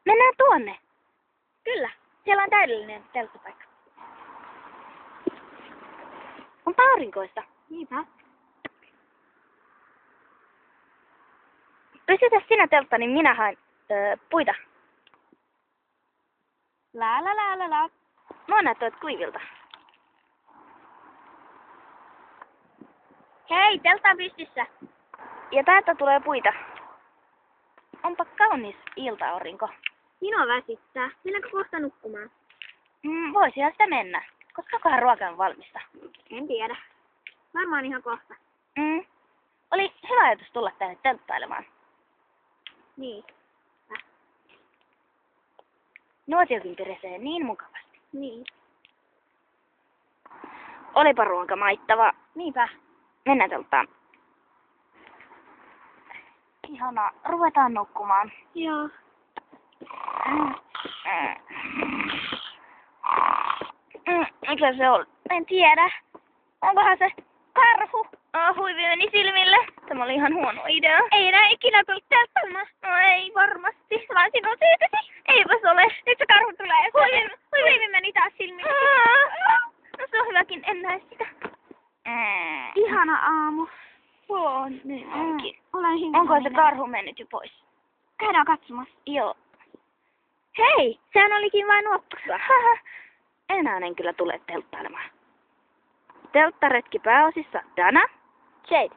Mennään tuonne. Kyllä, siellä on täydellinen telttapaikka. On aurinkoista. Niinpä. Pysytä sinä teltta, niin minä haen puita. La. Mua näyttävät kuivilta. Hei, teltta on pystyssä. Ja täältä tulee puita. Onpa kaunis ilta-aurinko. Minua väsyttää. Mennäänkö kohta nukkumaan? Voisihan sitä mennä. Koskakohan ruoka on valmista? En tiedä. Varmaan ihan kohta. Oli hyvä ajatus tulla tänne telttailemaan. Niin. Nuotiokin pirisee niin mukavasti. Niin. Olipa ruoka maittava. Niinpä. Mennään telttaan. Ihanaa. Ruvetaan nukkumaan. Joo. Mikä se on? En tiedä. Onkohan se karhu? Huivi meni silmille. Tämä oli ihan huono idea. Ei enää ikinä tule telttailemaan. No ei varmasti. Vaan sinun syytäsi. Eipäs ole. Nyt se karhu tulee. Huivi meni taas silmille. No se on hyväkin, en näe sitä. Ihana aamu. On, niin onkin. Olen hiljaa. Onko se karhu mennyt jo pois? Käydään katsomassa. Joo. Hei, sehän olikin vain nuottussa. Enää en kyllä tule telttailemaan. Telttaretki pääosissa Dana, Jade.